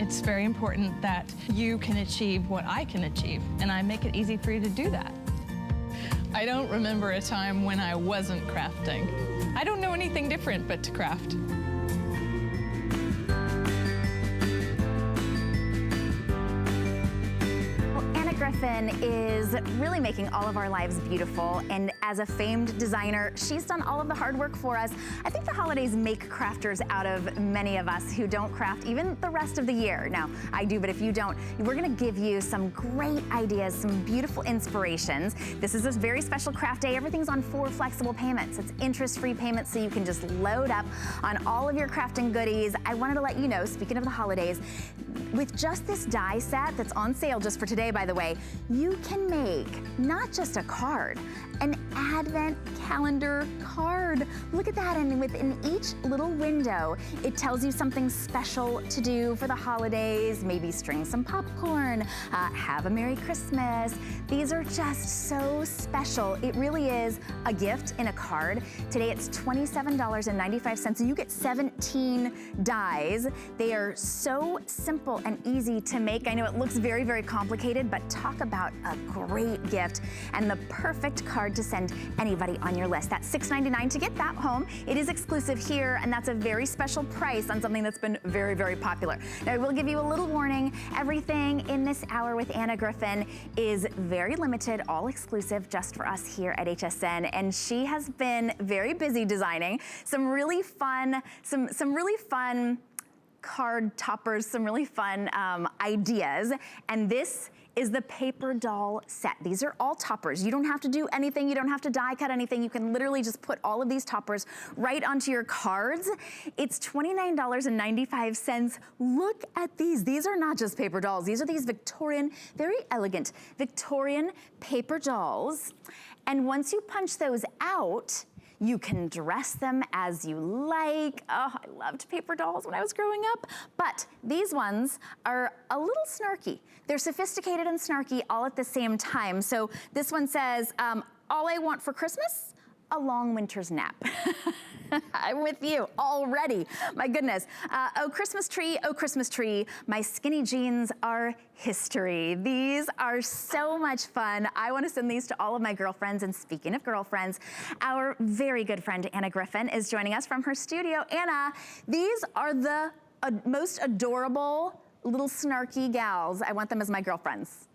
It's very important that you can achieve what I can achieve, and I make it easy for you to do that. I don't remember a time when I wasn't crafting. I don't know anything different but to craft. Griffin is really making all of our lives beautiful, and as a famed designer, she's done all of the hard work for us. I think the holidays make crafters out of many of us who don't craft even the rest of the year. Now, I do, but if you don't, we're gonna give you some great ideas, some beautiful inspirations. This is a very special craft day. Everything's on 4 flexible payments. It's interest-free payments, so you can just load up on all of your crafting goodies. I wanted to let you know, speaking of the holidays, with just this die set that's on sale just for today, by the way, you can make not just a card, an advent calendar card. Look at that, and within each little window, it tells you something special to do for the holidays, maybe string some popcorn, have a Merry Christmas. These are just so special. It really is a gift in a card. Today it's $27.95, and you get 17 dies. They are so simple and easy to make. I know it looks very, very complicated, but talk about a great gift and the perfect card to send anybody on your list. That's $6.99 to get that home. It is exclusive here, and that's a very special price on something that's been very, very popular. Now, I will give you a little warning. Everything in this hour with Anna Griffin is very limited, all exclusive just for us here at HSN, and she has been very busy designing some really fun card toppers, some really fun ideas, and this is the paper doll set. These are all toppers. You don't have to do anything. You don't have to die cut anything. You can literally just put all of these toppers right onto your cards. It's $29.95. Look at these. These are not just paper dolls. These are these Victorian, very elegant Victorian paper dolls. And once you punch those out, you can dress them as you like. Oh, I loved paper dolls when I was growing up, but these ones are a little snarky. They're sophisticated and snarky all at the same time. So this one says, all I want for Christmas, a long winter's nap. I'm with you already. My goodness. Oh, Christmas tree, my skinny jeans are history. These are so much fun. I want to send these to all of my girlfriends. And speaking of girlfriends, our very good friend Anna Griffin is joining us from her studio. Anna, these are the most adorable little snarky gals. I want them as my girlfriends.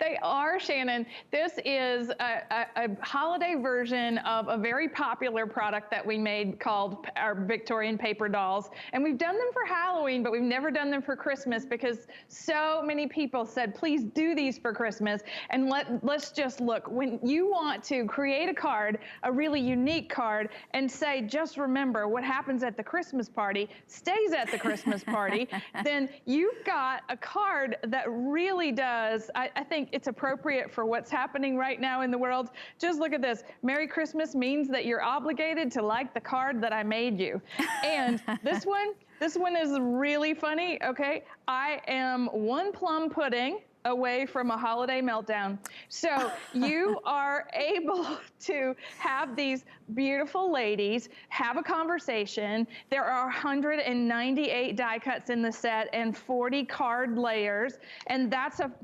They are, Shannon. This is a holiday version of a very popular product that we made called our Victorian paper dolls. And we've done them for Halloween, but we've never done them for Christmas because so many people said, please do these for Christmas. And let's just look. When you want to create a card, a really unique card, and say, just remember what happens at the Christmas party stays at the Christmas party, then you've got a card that really does. I think it's appropriate for what's happening right now in the world. Just look at this. Merry Christmas means that you're obligated to like the card that I made you. And this one is really funny, okay? I am one plum pudding away from a holiday meltdown. So you are able to have these beautiful ladies have a conversation. There are 198 die cuts in the set and 40 card layers. And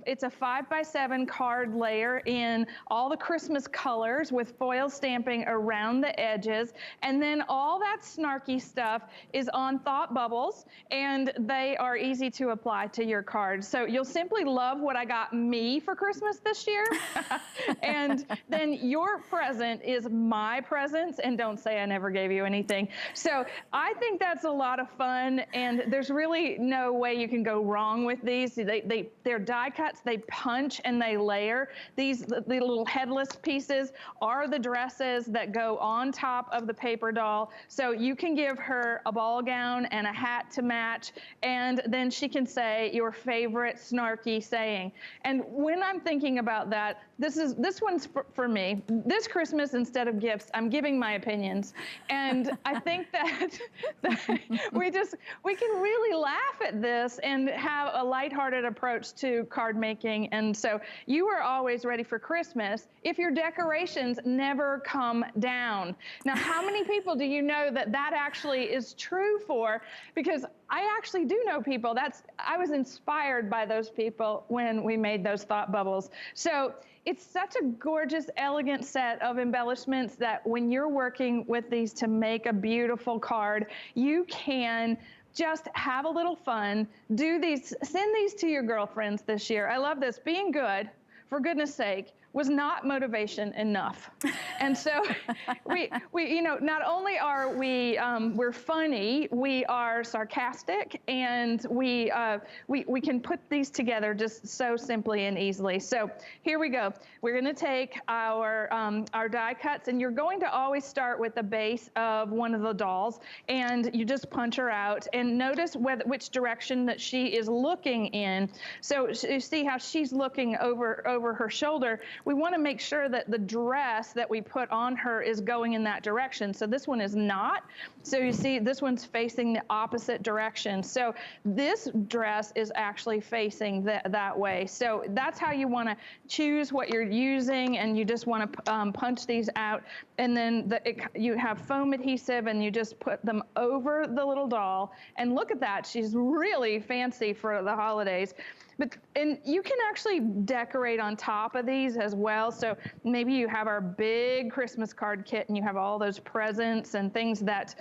it's a 5x7 card layer in all the Christmas colors with foil stamping around the edges. And then all that snarky stuff is on thought bubbles, and they are easy to apply to your cards. So you'll simply love what I got me for Christmas this year. And then your present is my presents, and don't say I never gave you anything. So I think that's a lot of fun, and there's really no way you can go wrong with these. They're die cuts, they punch and they layer. The little headless pieces are the dresses that go on top of the paper doll. So you can give her a ball gown and a hat to match, and then she can say your favorite snarky saying. making. And when I'm thinking about that, this one's for me. This Christmas, instead of gifts, I'm giving my opinions. And I think that we can really laugh at this and have a lighthearted approach to card making. And so you are always ready for Christmas if your decorations never come down. Now, how many people do you know that actually is true for? Because I actually do know people. I was inspired by those people when we made those thought bubbles. So it's such a gorgeous, elegant set of embellishments that when you're working with these to make a beautiful card, you can just have a little fun. Do these, send these to your girlfriends this year. I love this. Being good, for goodness sake, was not motivation enough. And so we you know, not only are we're funny, we are sarcastic, and we can put these together just so simply and easily. So here we go. We're gonna take our die cuts, and you're going to always start with the base of one of the dolls, and you just punch her out, and notice which direction that she is looking in. So you see how she's looking over her shoulder. We want to make sure that the dress that we put on her is going in that direction. So this one is not. So you see this one's facing the opposite direction. So this dress is actually facing that way. So that's how you want to choose what you're using, and you just want to punch these out. And then you have foam adhesive, and you just put them over the little doll. And look at that. She's really fancy for the holidays. And you can actually decorate on top of these as well. So maybe you have our big Christmas card kit, and you have all those presents and things that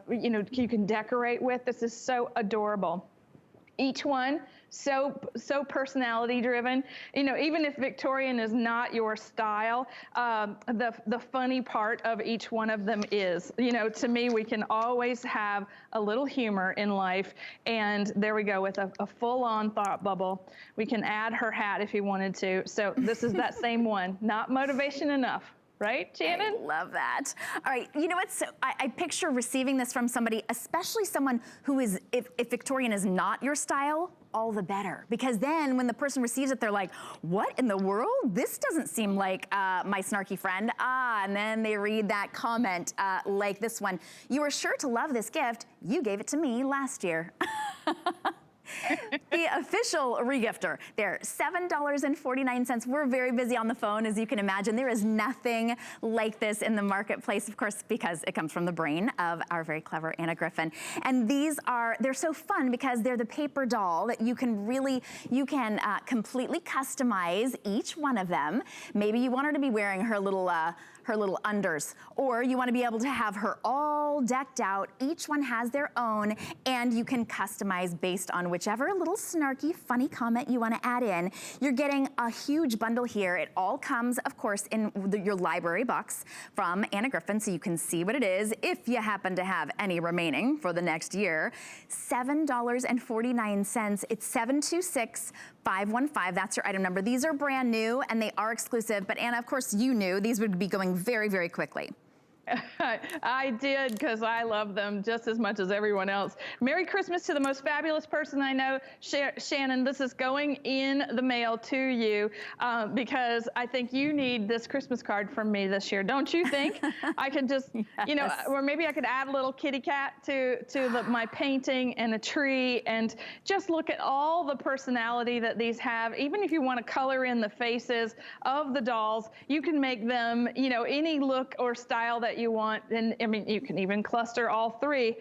you know, you can decorate with. This is so adorable. Each one so personality driven. You know, even if Victorian is not your style, the funny part of each one of them is, you know, to me, we can always have a little humor in life. And there we go with a full-on thought bubble. We can add her hat if you wanted to. So this is that same one, not motivation enough. Right, Shannon? I love that. All right, you know what? So I picture receiving this from somebody, especially someone who is, if Victorian is not your style, all the better. Because then when the person receives it, they're like, what in the world? This doesn't seem like my snarky friend. And then they read that comment like this one. You are sure to love this gift. You gave it to me last year. The official regifter, they're $7.49. We're very busy on the phone, as you can imagine. There is nothing like this in the marketplace, of course, because it comes from the brain of our very clever Anna Griffin. And they're so fun because they're the paper doll that you can completely customize each one of them. Maybe you want her to be wearing her little unders, or you want to be able to have her all decked out. Each one has their own, and you can customize based on whichever little snarky, funny comment you want to add in. You're getting a huge bundle here. It all comes, of course, in your library box from Anna Griffin, so you can see what it is if you happen to have any remaining for the next year. $7.49. It's 726-515. That's your item number. These are brand new, and they are exclusive, but Anna, of course, you knew these would be going very, very quickly. I did, because I love them just as much as everyone else. Merry Christmas to the most fabulous person I know. Shannon, this is going in the mail to you because I think you need this Christmas card from me this year. Don't you think? I could just, yes. You know, or maybe I could add a little kitty cat to my painting and a tree, and just look at all the personality that these have. Even if you want to color in the faces of the dolls, you can make them, you know, any look or style that you want. And I mean, you can even cluster all three.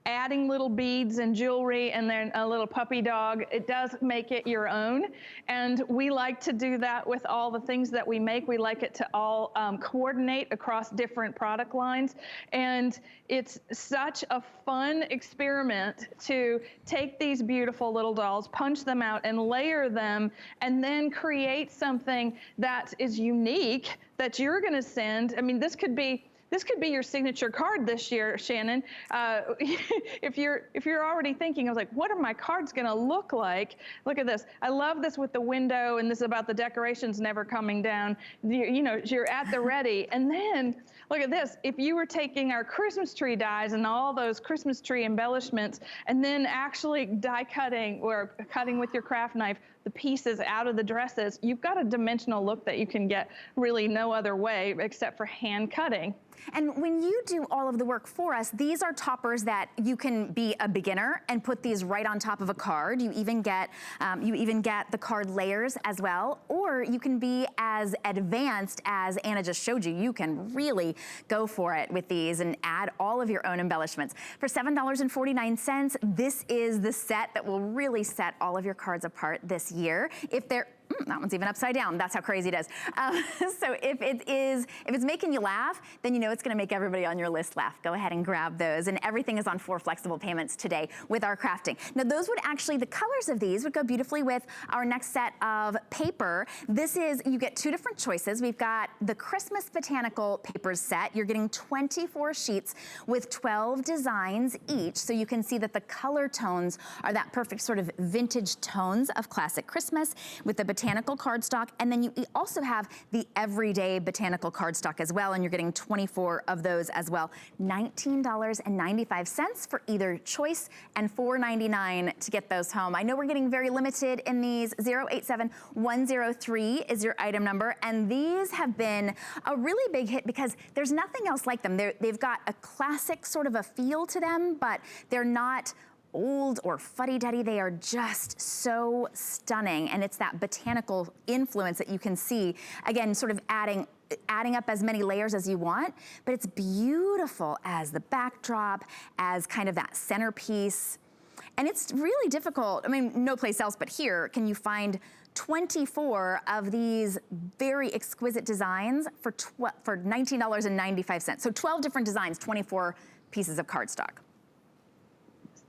Adding little beads and jewelry, and then a little puppy dog, it does make it your own. And we like to do that with all the things that we make. We like it to all coordinate across different product lines. And it's such a fun experiment to take these beautiful little dolls, punch them out, and layer them, and then create something that is unique that you're gonna send. I mean, this could be this could be your signature card this year, Shannon. If you're already thinking, I was like, what are my cards gonna look like? Look at this. I love this with the window, and this is about the decorations never coming down. You know, you're at the ready. And then look at this. If you were taking our Christmas tree dies and all those Christmas tree embellishments, and then actually die cutting or cutting with your craft knife the pieces out of the dresses, you've got a dimensional look that you can get really no other way except for hand cutting. And when you do all of the work for us, these are toppers that you can be a beginner and put these right on top of a card. You even get the card layers as well, or you can be as advanced as Anna just showed you. You can really go for it with these and add all of your own embellishments. For $7.49, this is the set that will really set all of your cards apart this year. If they're that one's even upside down. That's how crazy it is. So if it's making you laugh, then you know it's gonna make everybody on your list laugh. Go ahead and grab those. And everything is on 4 flexible payments today with our crafting. Now those would actually, the colors of these would go beautifully with our next set of paper. This is, you get 2 different choices. We've got the Christmas Botanical papers set. You're getting 24 sheets with 12 designs each. So you can see that the color tones are that perfect sort of vintage tones of classic Christmas with the Botanical cardstock, and then you also have the everyday Botanical cardstock as well, and you're getting 24 of those as well. $19.95 for either choice and $4.99 to get those home. I know we're getting very limited in these. 087103 is your item number, and these have been a really big hit because there's nothing else like them. They've got a classic sort of a feel to them, but they're not old or fuddy-duddy. They are just so stunning, and it's that botanical influence that you can see, again, sort of adding up as many layers as you want, but it's beautiful as the backdrop, as kind of that centerpiece. And it's really difficult. I mean, no place else but here can you find 24 of these very exquisite designs for $19.95. So 12 different designs, 24 pieces of cardstock.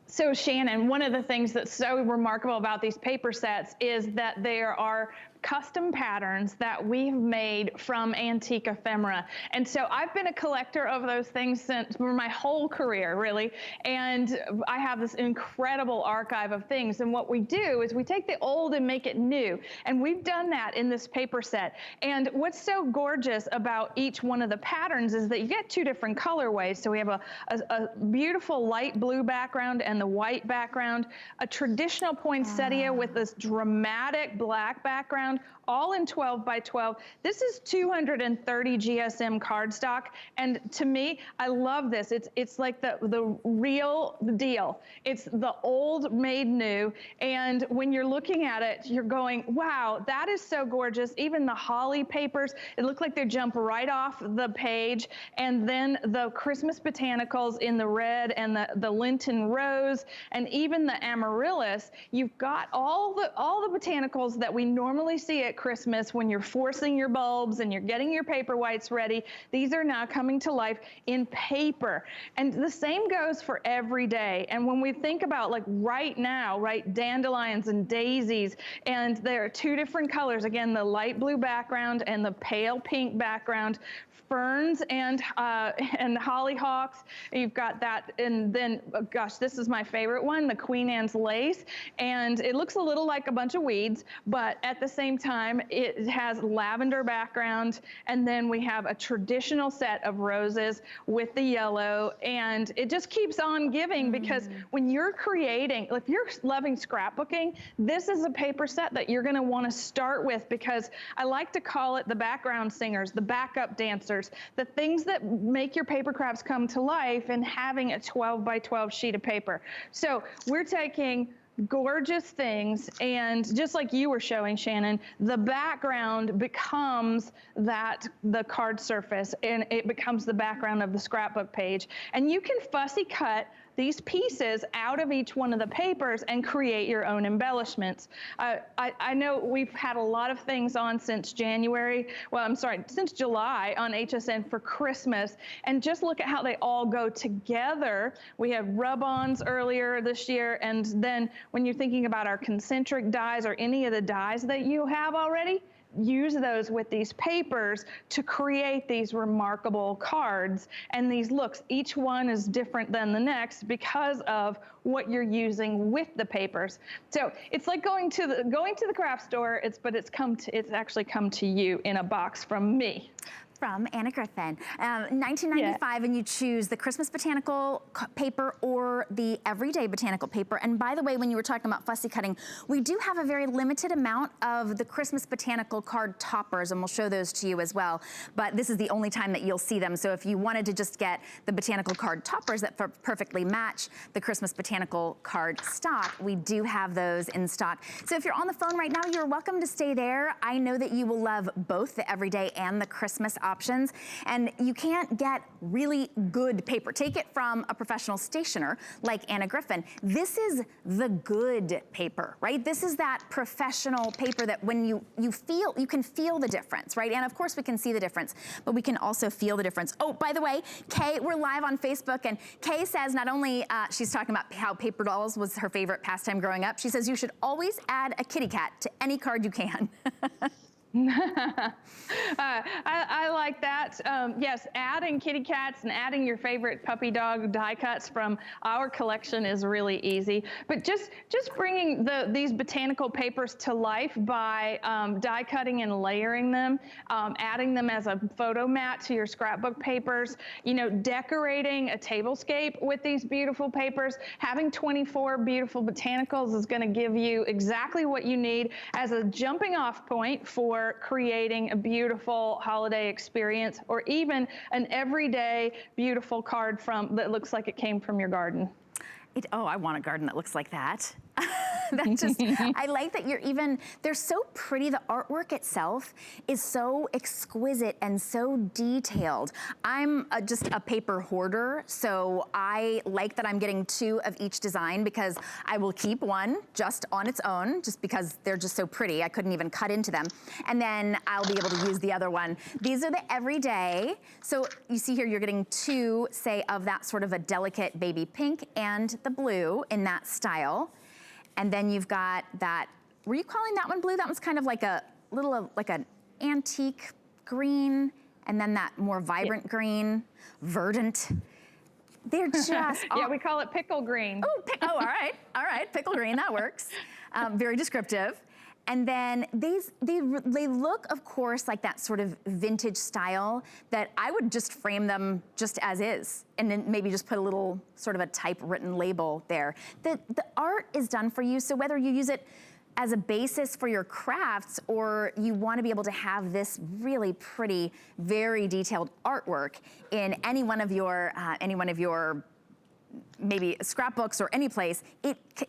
So Shannon, one of the things that's so remarkable about these paper sets is that there are custom patterns that we've made from antique ephemera. And so I've been a collector of those things for my whole career, really. And I have this incredible archive of things. And what we do is we take the old and make it new. And we've done that in this paper set. And what's so gorgeous about each one of the patterns is that you get 2 different colorways. So we have a beautiful light blue background and the white background, a traditional poinsettia with this dramatic black background, all in 12 by 12. This is 230 GSM cardstock, and to me, I love this. It's like the real deal. It's the old made new, and when you're looking at it, you're going, wow, that is so gorgeous. Even the holly papers, it looks like they jump right off the page, and then the Christmas botanicals in the red and the Lenten rose, and even the amaryllis. You've got all the botanicals that we normally see at Christmas when you're forcing your bulbs and you're getting your paper whites ready. These are now coming to life in paper. And the same goes for every day. And when we think about, like, right now, right, dandelions and daisies, and there are 2 different colors, again, the light blue background and the pale pink background, ferns and hollyhocks. You've got that, and then, oh gosh, this is my favorite one, the Queen Anne's lace. And it looks a little like a bunch of weeds, but at the same time, it has lavender background. And then we have a traditional set of roses with the yellow. And it just keeps on giving, because when you're creating, if you're loving scrapbooking, this is a paper set that you're gonna wanna start with, because I like to call it the background singers, the backup dancers, the things that make your paper crafts come to life, and having a 12 by 12 sheet of paper. So we're taking gorgeous things, and just like you were showing, Shannon, the background becomes the card surface, and it becomes the background of the scrapbook page. And you can fussy cut these pieces out of each one of the papers and create your own embellishments. I know we've had a lot of things on since July on HSN for Christmas, and just look at how they all go together. We have rub-ons earlier this year, and then when you're thinking about our concentric dies or any of the dies that you have already, use those with these papers to create these remarkable cards and these looks. Each one is different than the next because of what you're using with the papers. So it's like going to the craft store, it's actually come to you in a box from me. From Anna Griffin. $19.95, and you choose the Christmas botanical paper or the everyday botanical paper. And by the way, when you were talking about fussy cutting, we do have a very limited amount of the Christmas botanical card toppers, and we'll show those to you as well. But this is the only time that you'll see them. So if you wanted to just get the botanical card toppers that perfectly match the Christmas botanical card stock, we do have those in stock. So if you're on the phone right now, you're welcome to stay there. I know that you will love both the everyday and the Christmas options, and you can't get really good paper. Take it from a professional stationer like Anna Griffin. This is the good paper, right? This is that professional paper that when you can feel the difference, right? And of course we can see the difference, but we can also feel the difference. Oh, by the way, Kay, we're live on Facebook, and Kay says not only, she's talking about how paper dolls was her favorite pastime growing up, she says you should always add a kitty cat to any card you can. I like that. Yes, adding kitty cats and adding your favorite puppy dog die cuts from our collection is really easy. But just bringing these botanical papers to life by die cutting and layering them, adding them as a photo mat to your scrapbook papers, decorating a tablescape with these beautiful papers, having 24 beautiful botanicals is going to give you exactly what you need as a jumping off point for creating a beautiful holiday experience, or even an everyday beautiful card that looks like it came from your garden. Oh, I want a garden that looks like that. I like that they're so pretty. The artwork itself is so exquisite and so detailed. I'm just a paper hoarder, so I like that I'm getting 2 of each design, because I will keep one just on its own, just because they're just so pretty. I couldn't even cut into them. And then I'll be able to use the other one. These are the everyday. So you see here, you're getting 2, say, of that sort of a delicate baby pink and the blue in that style. And then you've got that, were you calling that one blue? That one's kind of like a little, like an antique green, and then that more vibrant green, verdant. They're just, yeah, we call it pickle green. All right, pickle green, that works. Very descriptive. And then they look, of course, like that sort of vintage style that I would just frame them just as is, and then maybe just put a little sort of a typewritten label there. The art is done for you, so whether you use it as a basis for your crafts or you want to be able to have this really pretty, very detailed artwork in any one of your maybe scrapbooks or any place,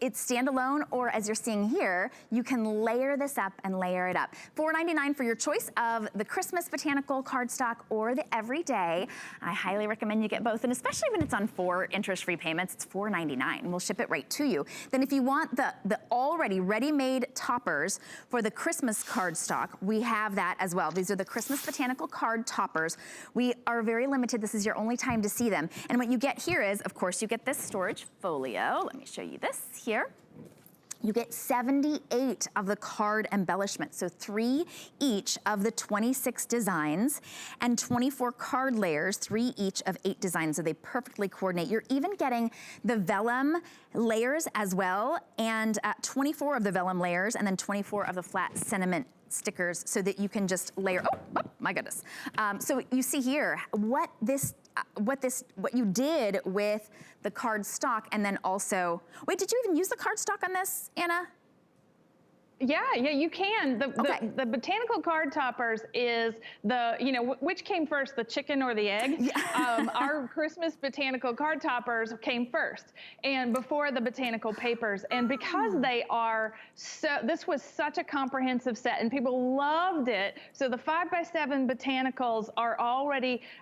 it's standalone, or as you're seeing here, you can layer this up and layer it up. $4.99 for your choice of the Christmas botanical cardstock or the everyday. I highly recommend you get both, and especially when it's on 4 interest-free payments, it's $4.99, and we'll ship it right to you. Then if you want the already ready-made toppers for the Christmas cardstock, we have that as well. These are the Christmas botanical card toppers. We are very limited. This is your only time to see them. And what you get here is, of course, you get this storage folio. Let me show you this here. You get 78 of the card embellishments, so 3 each of the 26 designs, and 24 card layers, 3 each of 8 designs, so they perfectly coordinate. You're even getting the vellum layers as well, and 24 of the vellum layers, and then 24 of the flat sentiment stickers, so that you can just layer, oh my goodness. So you see here what you did with the card stock, and then also, wait, did you even use the card stock on this, Anna? Yeah, you can. The botanical card toppers is which came first, the chicken or the egg? Yeah. Our Christmas botanical card toppers came first, and before the botanical papers. And because they are this was such a comprehensive set, and people loved it. So the 5x7 botanicals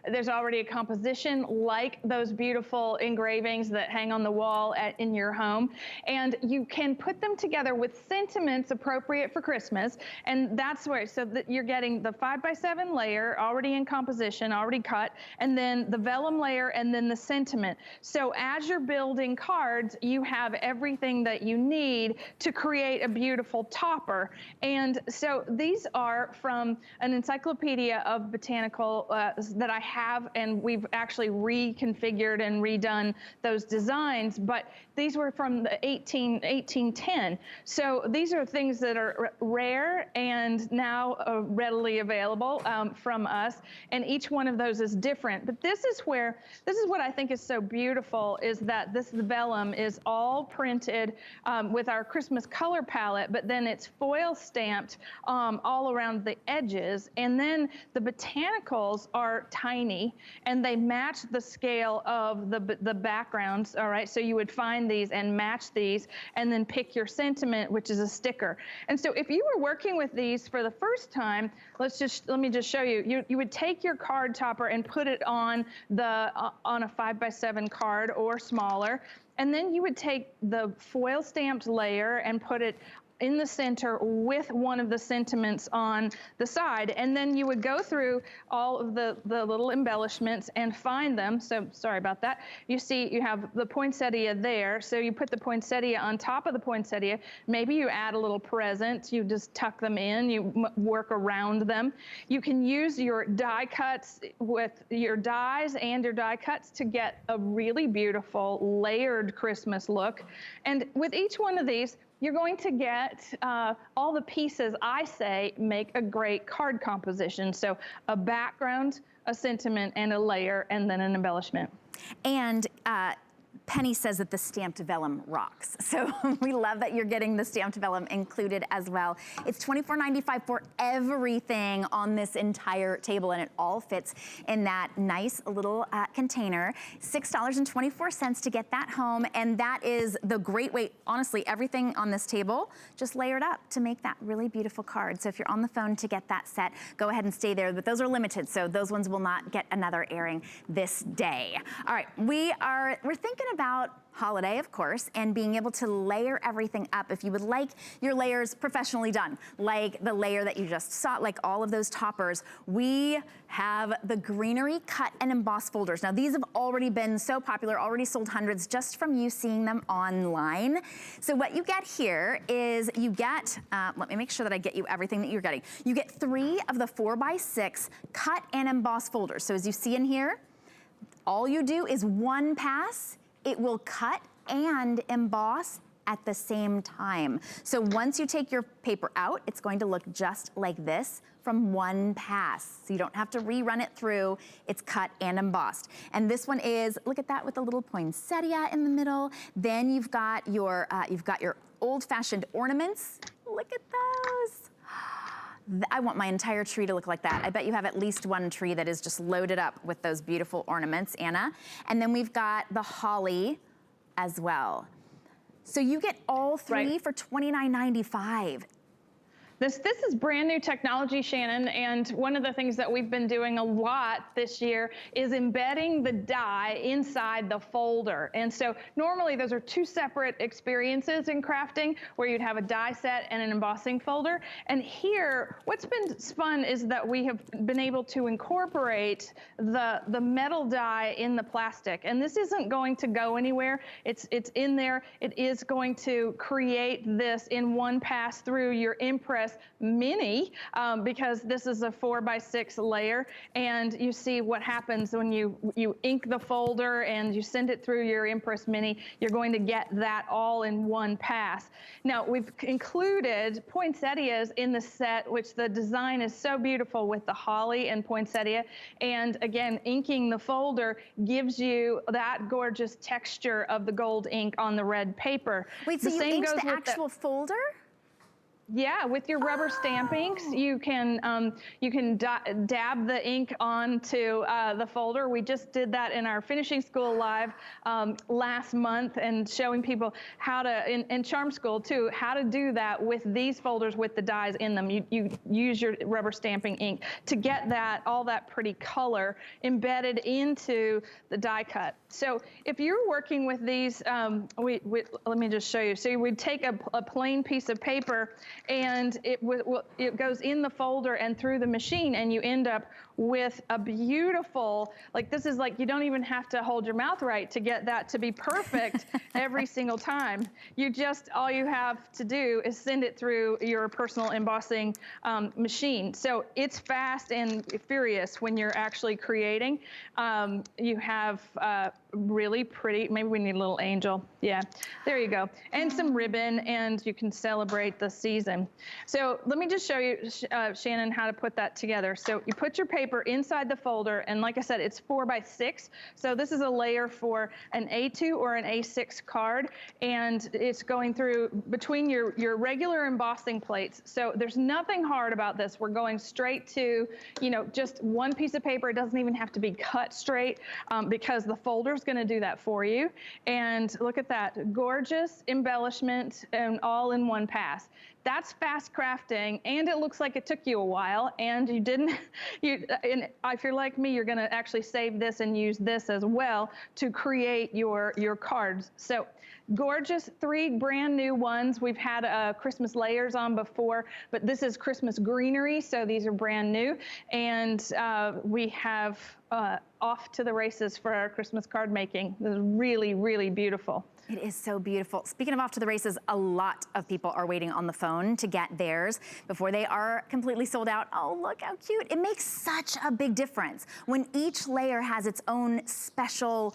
there's already a composition like those beautiful engravings that hang on the wall in your home, and you can put them together with sentiments appropriate appropriate for Christmas. And that's where, so that you're getting the 5x7 layer already in composition, already cut, and then the vellum layer, and then the sentiment. So as you're building cards, you have everything that you need to create a beautiful topper. And so these are from an encyclopedia of Botanical that I have, and we've actually reconfigured and redone those designs, but these were from the 1810. So these are things that are rare and now readily available from us, and each one of those is different. But this is what I think is so beautiful, is that this vellum is all printed with our Christmas color palette, but then it's foil stamped all around the edges. And then the botanicals are tiny, and they match the scale of the backgrounds, all right? So you would find these and match these, and then pick your sentiment, which is a sticker. And so if you were working with these for the first time, let me just show you. You would take your card topper and put it on a 5x7 card or smaller, and then you would take the foil stamped layer and put it in the center with one of the sentiments on the side. And then you would go through all of the little embellishments and find them. So sorry about that. You see you have the poinsettia there. So you put the poinsettia on top of the poinsettia. Maybe you add a little present. You just tuck them in. You work around them. You can use your die cuts with your dies and your die cuts to get a really beautiful layered Christmas look. And with each one of these, you're going to get all the pieces, I say, make a great card composition. So a background, a sentiment, and a layer, and then an embellishment. And Penny says that the stamped vellum rocks. So we love that you're getting the stamped vellum included as well. It's $24.95 for everything on this entire table, and it all fits in that nice little container. $6.24 to get that home, and that is the great way. Honestly, everything on this table just layered up to make that really beautiful card. So if you're on the phone to get that set, go ahead and stay there, but those are limited, so those ones will not get another airing this day. All right, we're thinking about holiday, of course, and being able to layer everything up. If you would like your layers professionally done, like the layer that you just saw, like all of those toppers, we have the Greenery cut and embossed folders. Now, these have already been so popular, already sold hundreds just from you seeing them online. So what you get here is you get, let me make sure that I get you everything that you're getting. You get 3 of the 4x6 cut and embossed folders. So as you see in here, all you do is one pass. It will cut and emboss at the same time. So once you take your paper out, it's going to look just like this from one pass. So you don't have to rerun it through. It's cut and embossed. And this one is, look at that with the little poinsettia in the middle. Then you've got your old-fashioned ornaments. Look at those. I want my entire tree to look like that. I bet you have at least one tree that is just loaded up with those beautiful ornaments, Anna. And then we've got the holly as well. So you get all 3 for $29.95. This is brand new technology, Shannon, and one of the things that we've been doing a lot this year is embedding the die inside the folder. And so normally those are 2 separate experiences in crafting, where you'd have a die set and an embossing folder. And here, what's been fun is that we have been able to incorporate the metal die in the plastic. And this isn't going to go anywhere. It's in there. It is going to create this in one pass through your Empress Mini, because this is a 4x6 layer, and you see what happens when you ink the folder and you send it through your Empress Mini. You're going to get that all in one pass. Now, we've included poinsettias in the set, which the design is so beautiful with the holly and poinsettia. And again, inking the folder gives you that gorgeous texture of the gold ink on the red paper. Wait, so you inked the actual folder? Yeah, with your rubber stamp inks, you can dab the ink onto the folder. We just did that in our Finishing School Live last month, and showing people how to, in Charm School too, how to do that with these folders with the dies in them. You use your rubber stamping ink to get all that pretty color embedded into the die cut. So if you're working with these, let me just show you. So you would take a plain piece of paper, and it goes in the folder and through the machine, and you end up with a beautiful, like this is like, you don't even have to hold your mouth right to get that to be perfect every single time. All you have to do is send it through your personal embossing machine. So it's fast and furious when you're actually creating. You have really pretty, maybe we need a little angel. Yeah, there you go. And some ribbon, and you can celebrate the season. So let me just show you, Shannon, how to put that together. So you put your paper inside the folder, and like I said, it's 4 by 6. So this is a layer for an A2 or an A6 card, and it's going through between your regular embossing plates. So there's nothing hard about this. We're going straight to, just one piece of paper. It doesn't even have to be cut straight because the folder's going to do that for you. And look at that, gorgeous embellishment and all in one pass. That's fast crafting, and it looks like it took you a while, and you didn't, and if you're like me, you're gonna actually save this and use this as well to create your cards. So gorgeous, 3 brand new ones. We've had Christmas layers on before, but this is Christmas greenery, so these are brand new. And we have off to the races for our Christmas card making. This is really, really beautiful. It is so beautiful. Speaking of off to the races, a lot of people are waiting on the phone to get theirs before they are completely sold out. Oh, look how cute. It makes such a big difference when each layer has its own special,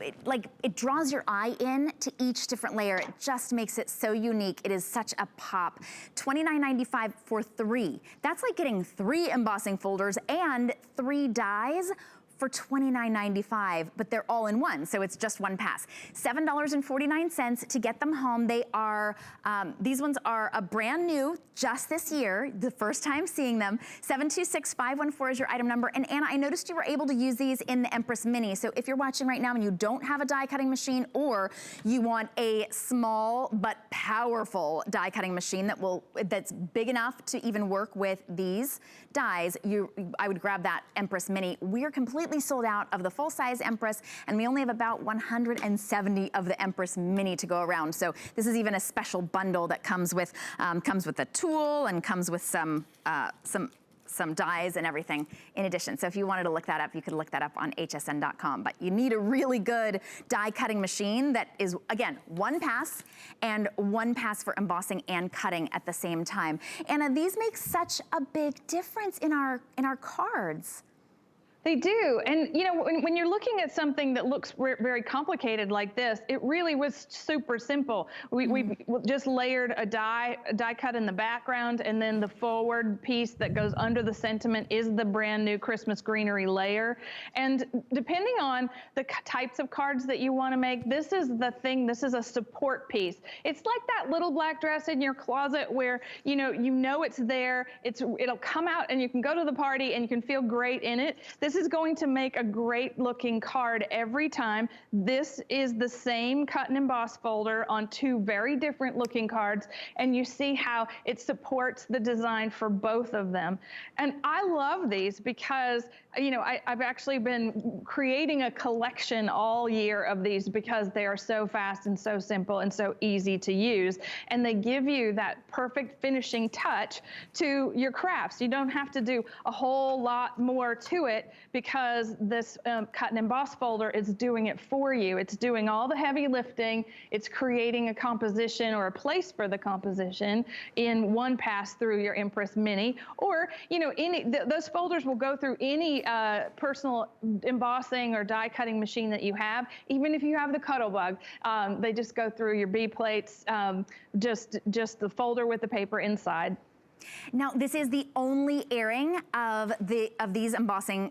it draws your eye in to each different layer. It just makes it so unique. It is such a pop. $29.95 for 3. That's like getting 3 embossing folders and 3 dies for $29.95, but they're all in one, so it's just one pass. $7.49 to get them home. They are, these ones are a brand new, just this year, the first time seeing them. 726-514 is your item number. And Anna, I noticed you were able to use these in the Empress Mini, so if you're watching right now and you don't have a die cutting machine, or you want a small but powerful die cutting machine that's big enough to even work with these dies, I would grab that Empress Mini. We are completely sold out of the full-size Empress, and we only have about 170 of the Empress Mini to go around. So this is even a special bundle that comes with a tool and comes with some dies and everything in addition. So if you wanted to look that up, you could look that up on hsn.com. But you need a really good die cutting machine that is, again, one pass and one pass for embossing and cutting at the same time. Anna, these make such a big difference in our cards. They do, and when you're looking at something that looks very complicated like this, it really was super simple. We just layered a die cut in the background, and then the forward piece that goes under the sentiment is the brand new Christmas greenery layer. And depending on the types of cards that you want to make, this is the thing. This is a support piece. It's like that little black dress in your closet where you know it's there. It'll come out, and you can go to the party, and you can feel great in it. This is going to make a great looking card every time. This is the same cut and emboss folder on 2 very different looking cards, and you see how it supports the design for both of them. And I love these because I've actually been creating a collection all year of these because they are so fast and so simple and so easy to use, and they give you that perfect finishing touch to your crafts. You don't have to do a whole lot more to it because this cut and emboss folder is doing it for you. It's doing all the heavy lifting. It's creating a composition or a place for the composition in one pass through your Empress Mini, or those folders will go through any personal embossing or die cutting machine that you have, even if you have the Cuttlebug. They just go through your B plates, just the folder with the paper inside. Now, this is the only airing of these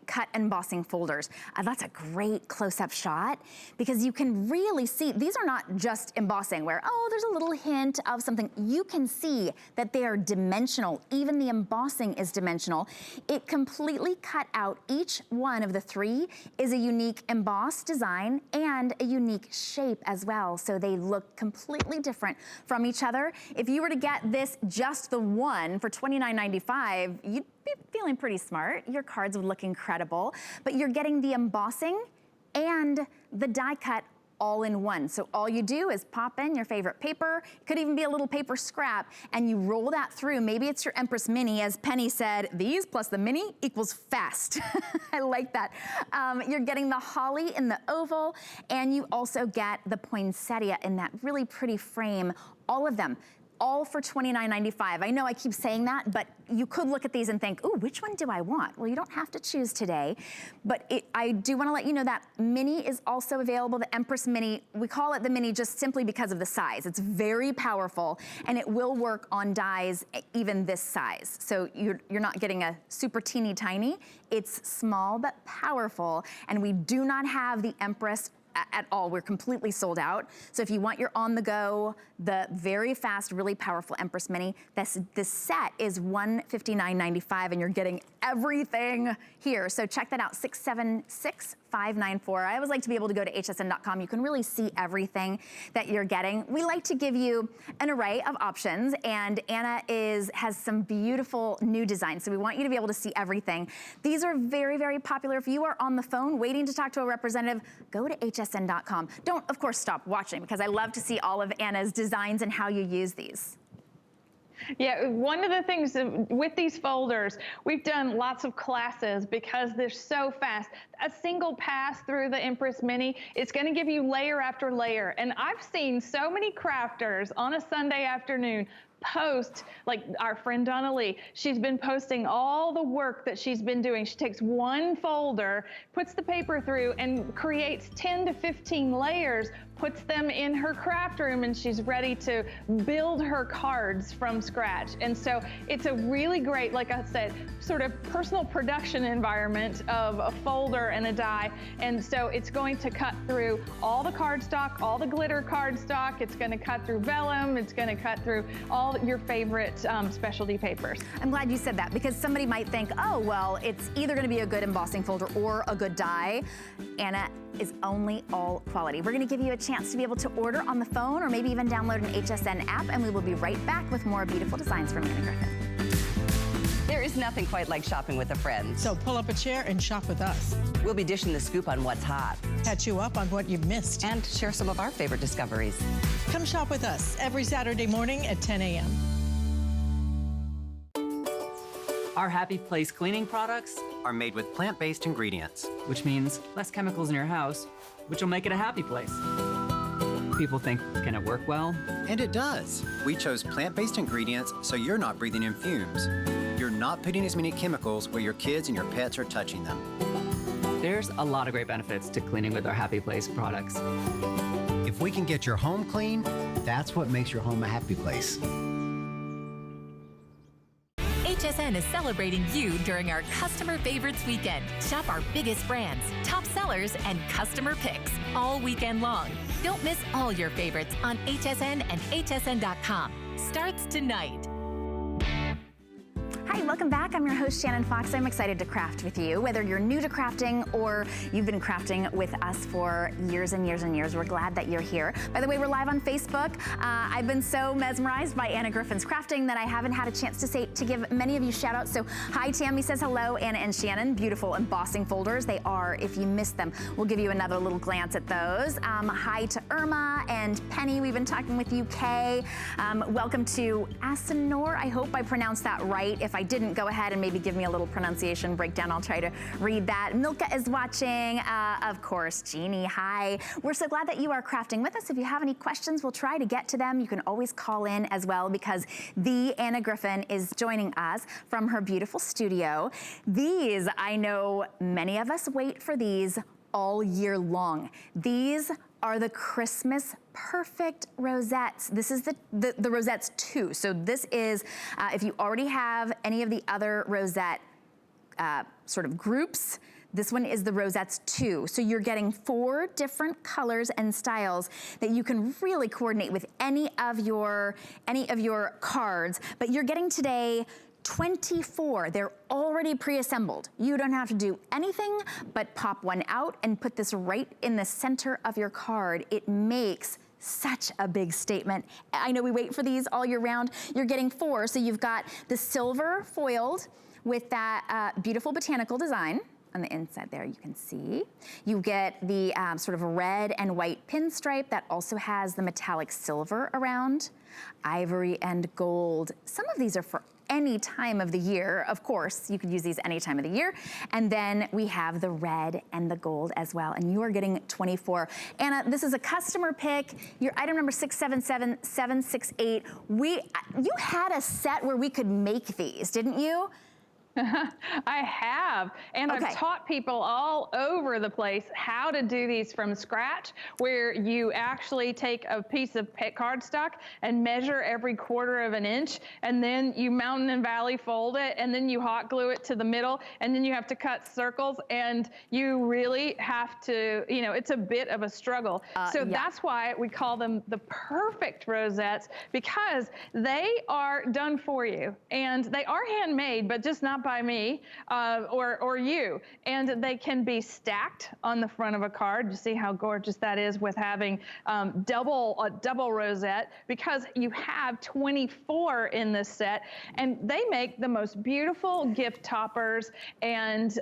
cut embossing folders. That's a great close-up shot because you can really see, these are not just embossing where, there's a little hint of something. You can see that they are dimensional. Even the embossing is dimensional. It completely cut out. Each one of the 3 is a unique embossed design and a unique shape as well. So they look completely different from each other. If you were to get this, just the one, for $29.95, you'd be feeling pretty smart. Your cards would look incredible, but you're getting the embossing and the die cut all in one. So all you do is pop in your favorite paper, it could even be a little paper scrap, and you roll that through. Maybe it's your Empress Mini. As Penny said, these plus the mini equals fast. I like that. You're getting the holly in the oval, and you also get the poinsettia in that really pretty frame, all of them. All for $29.95. I know I keep saying that, but you could look at these and think, ooh, which one do I want? Well, you don't have to choose today, but I do want to let you know that Mini is also available, the Empress Mini. We call it the Mini just simply because of the size. It's very powerful, and it will work on dies even this size. So you're not getting a super teeny tiny. It's small but powerful, and we do not have the Empress at all. We're completely sold out. So if you want your on the go, the very fast, really powerful Empress Mini, this set is $159.95, and you're getting everything here. So check that out, 676-594. I always like to be able to go to hsn.com. You can really see everything that you're getting. We like to give you an array of options, and Anna has some beautiful new designs. So we want you to be able to see everything. These are very, very popular. If you are on the phone waiting to talk to a representative, go to hsn.com. Don't, of course, stop watching, because I love to see all of Anna's designs and how you use these. Yeah, one of the things with these folders, we've done lots of classes because they're so fast. A single pass through the Empress Mini, it's going to give you layer after layer. And I've seen so many crafters on a Sunday afternoon post, like our friend Donna Lee, she's been posting all the work that she's been doing. She takes one folder, puts the paper through, and creates 10 to 15 layers, puts them in her craft room, and she's ready to build her cards from scratch. And so it's a really great, like I said, sort of personal production environment of a folder and a die. And so it's going to cut through all the cardstock, all the glitter cardstock. It's going to cut through vellum. It's going to cut through all your favorite specialty papers. I'm glad you said that, because somebody might think, oh, well, it's either going to be a good embossing folder or a good die. Anna is only all quality. We're going to give you a chance to be able to order on the phone, or maybe even download an Hsn app, and we will be right back with more beautiful designs from Anna Griffin. There is nothing quite like shopping with a friend. So pull up a chair and shop with us. We'll be dishing the scoop on what's hot. Catch you up on what you've missed. And share some of our favorite discoveries. Come shop with us every Saturday morning at 10 a.m. Our Happy Place cleaning products are made with plant-based ingredients, which means less chemicals in your house, which will make it a happy place. People think, can it work well? And it does. We chose plant-based ingredients so you're not breathing in fumes. You're not putting as many chemicals where your kids and your pets are touching them. There's a lot of great benefits to cleaning with our Happy Place products. If we can get your home clean, that's what makes your home a happy place. Hsn is celebrating you during our Customer Favorites Weekend. Shop our biggest brands, top sellers, and customer picks all weekend long. Don't miss all your favorites on HSN and hsn.com. Starts tonight. Hi, welcome back. I'm your host, Shannon Fox. I'm excited to craft with you. Whether you're new to crafting or you've been crafting with us for years and years and years, we're glad that you're here. By the way, we're live on Facebook. I've been so mesmerized by Anna Griffin's crafting that I haven't had a chance to give many of you shout outs. So hi, Tammy says hello, Anna and Shannon. Beautiful embossing folders. They are, if you missed them, we'll give you another little glance at those. Hi to Irma and Penny. We've been talking with you, Kay. Welcome to Asinor. I hope I pronounced that right. If I didn't, go ahead and maybe give me a little pronunciation breakdown. I'll try to read that. Milka is watching. Of course, Jeannie, hi. We're so glad that you are crafting with us. If you have any questions, we'll try to get to them. You can always call in as well, because the Anna Griffin is joining us from her beautiful studio. These, I know many of us wait for these all year long. These are the Christmas perfect rosettes. This is the rosettes 2. So this is, if you already have any of the other rosette sort of groups, this one is the rosettes 2. So you're getting 4 different colors and styles that you can really coordinate with any of your cards, but you're getting today 24. They're already pre-assembled. You don't have to do anything but pop one out and put this right in the center of your card. It makes such a big statement. I know we wait for these all year round. You're getting 4, so you've got the silver foiled with that beautiful botanical design. on the inside there, you can see. You get the sort of red and white pinstripe that also has the metallic silver around, ivory and gold. Some of these are for any time of the year. Of course, you could use these any time of the year. And then we have the red and the gold as well. And you are getting 24. Anna, this is a customer pick. Your item number 677768. You had a set where we could make these, didn't you? I have, and Okay. I've taught people all over the place how to do these from scratch, where you actually take a piece of cardstock and measure every 1/4 of an inch, and then you mountain and valley fold it, and then you hot glue it to the middle, and then you have to cut circles, and you really have to, you know, it's a bit of a struggle. So that's why we call them the perfect rosettes, because they are done for you, and they are handmade, but just not by me or you. And they can be stacked on the front of a card. You see how gorgeous that is with having a double rosette, because you have 24 in this set. And they make the most beautiful gift toppers and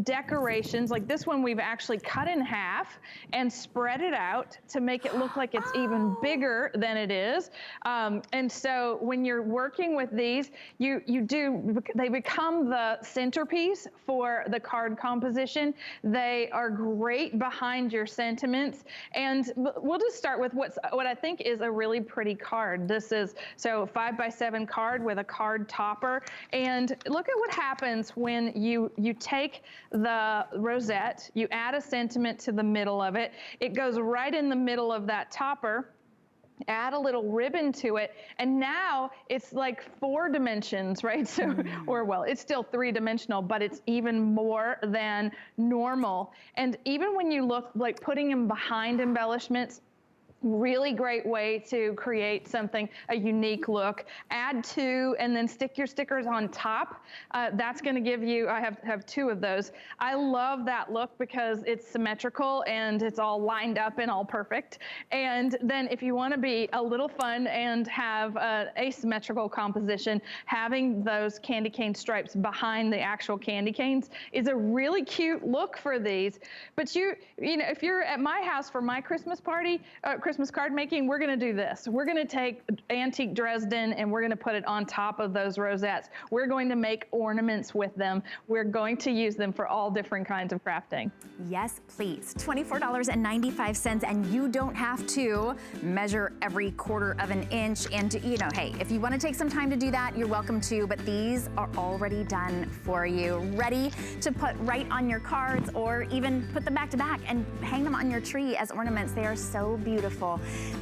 decorations. Like this one, we've actually cut in half and spread it out to make it look like it's even bigger than it is. And so when you're working with these, they become the centerpiece for the card composition. They are great behind your sentiments. And we'll just start with what I think is a really pretty card. This is a 5x7 card with a card topper. And look at what happens when you take the rosette, you add a sentiment to the middle of it. It goes right in the middle of that topper. Add a little ribbon to it, and now it's like 4 dimensions, right? So, or well, it's still 3-dimensional, but it's even more than normal. And even when you look like putting them behind embellishments, really great way to create something, a unique look. Add 2 and then stick your stickers on top. That's gonna give you, I have 2 of those. I love that look because it's symmetrical and it's all lined up and all perfect. And then if you wanna be a little fun and have an asymmetrical composition, having those candy cane stripes behind the actual candy canes is a really cute look for these. But you know, if you're at my house for my Christmas party, Christmas card making, we're gonna do this. We're gonna take antique Dresden and we're gonna put it on top of those rosettes. We're going to make ornaments with them. We're going to use them for all different kinds of crafting. Yes, please. $24.95, and you don't have to measure every 1/4 of an inch. And you know, hey, if you wanna take some time to do that, you're welcome to, but these are already done for you. Ready to put right on your cards, or even put them back to back and hang them on your tree as ornaments. They are so beautiful.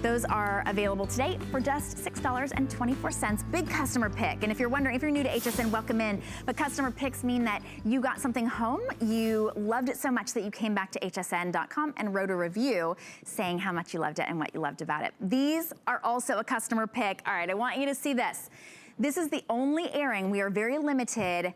Those are available today for just $6.24. Big customer pick. And if you're wondering, if you're new to HSN, welcome in. But customer picks mean that you got something home, you loved it so much that you came back to hsn.com and wrote a review saying how much you loved it and what you loved about it. These are also a customer pick. All right, I want you to see this. This is the only airing. We are very limited.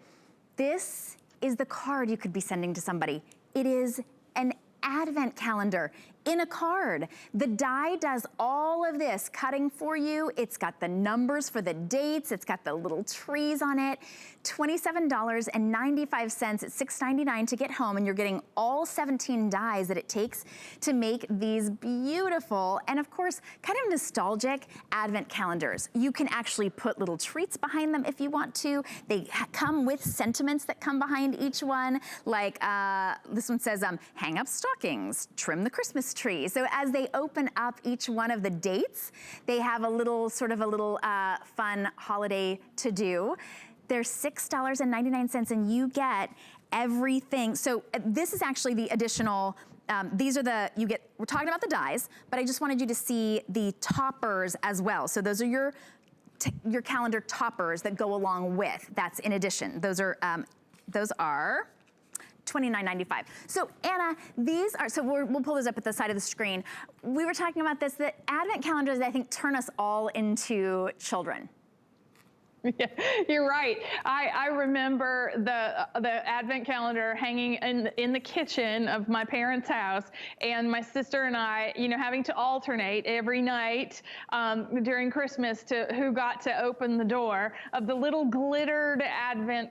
This is the card you could be sending to somebody. It is an advent calendar in a card. The die does all of this cutting for you. It's got the numbers for the dates. It's got the little trees on it. $27.95. It's $6.99 to get home, and you're getting all 17 dies that it takes to make these beautiful and, of course, kind of nostalgic advent calendars. You can actually put little treats behind them if you want to. They come with sentiments that come behind each one, like this one says, hang up stockings, trim the Christmas tree. So as they open up each one of the dates, they have a little fun holiday to do. They're $6.99, and you get everything. So this is actually the additional, we're talking about the dies, but I just wanted you to see the toppers as well. So those are your calendar toppers that go along with. That's in addition. Those are $29.95. So Anna, these are, so we'll pull those up at the side of the screen. We were talking about this, that advent calendars, I think, turn us all into children. Yeah, you're right. I remember the Advent calendar hanging in the kitchen of my parents' house, and my sister and I, having to alternate every night during Christmas to who got to open the door of the little glittered Advent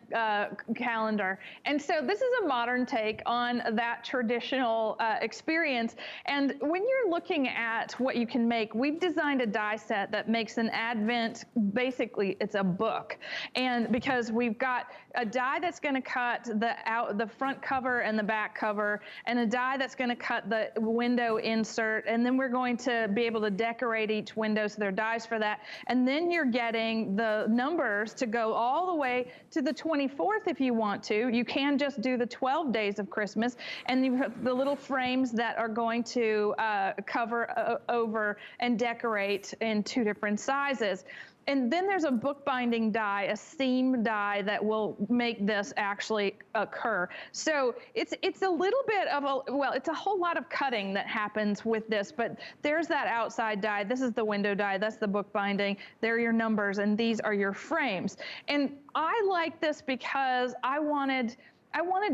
calendar. And so this is a modern take on that traditional experience. And when you're looking at what you can make, we've designed a die set that makes an Advent, basically it's a book. And because we've got a die that's going to cut the front cover and the back cover, and a die that's going to cut the window insert, and then we're going to be able to decorate each window, so there are dies for that. And then you're getting the numbers to go all the way to the 24th if you want to. You can just do the 12 days of Christmas, and you have the little frames that are going to cover over and decorate in 2 different sizes. And then there's a bookbinding die, a seam die that will make this actually occur. So it's a little bit of it's a whole lot of cutting that happens with this, but there's that outside die. This is the window die, that's the bookbinding. There are your numbers, and these are your frames. And I like this because I wanted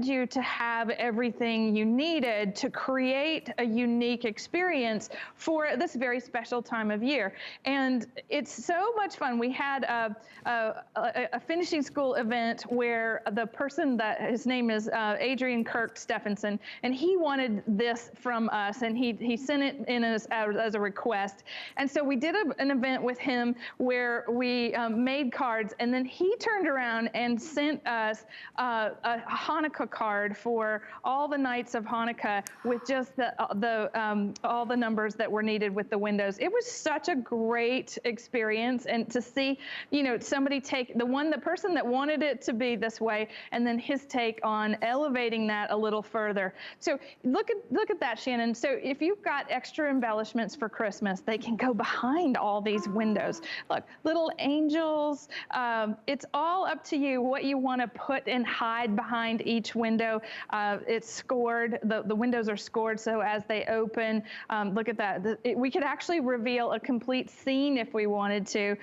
you to have everything you needed to create a unique experience for this very special time of year. And it's so much fun. We had a finishing school event where the person his name is Adrian Kirk Stephenson, and he wanted this from us, and he sent it in as a request. And so we did an event with him where we made cards, and then he turned around and sent us a Hanukkah card for all the nights of Hanukkah with just all the numbers that were needed with the windows. It was such a great experience, and to see, somebody take the person that wanted it to be this way, and then his take on elevating that a little further. So look at that, Shannon. So if you've got extra embellishments for Christmas, they can go behind all these windows. Look, little angels. It's all up to you what you want to put and hide behind each window. It's scored. The windows are scored, so as they open, look at that. We could actually reveal a complete scene if we wanted to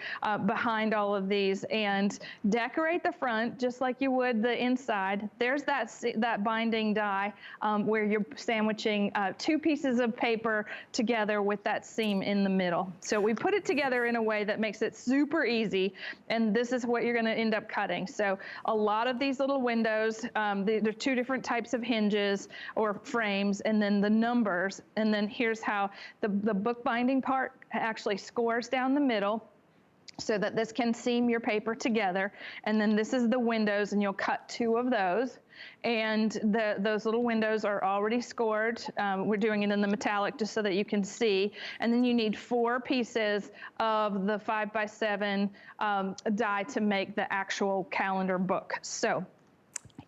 behind all of these, and decorate the front just like you would the inside. There's that binding die where you're sandwiching 2 pieces of paper together with that seam in the middle. So we put it together in a way that makes it super easy, and this is what you're going to end up cutting. So a lot of these little windows, there are 2 different types of hinges or frames, and then the numbers, and then here's how the bookbinding part actually scores down the middle so that this can seam your paper together. And then this is the windows, and you'll cut 2 of those. And those little windows are already scored. We're doing it in the metallic just so that you can see. And then you need 4 pieces of the 5x7 die to make the actual calendar book. So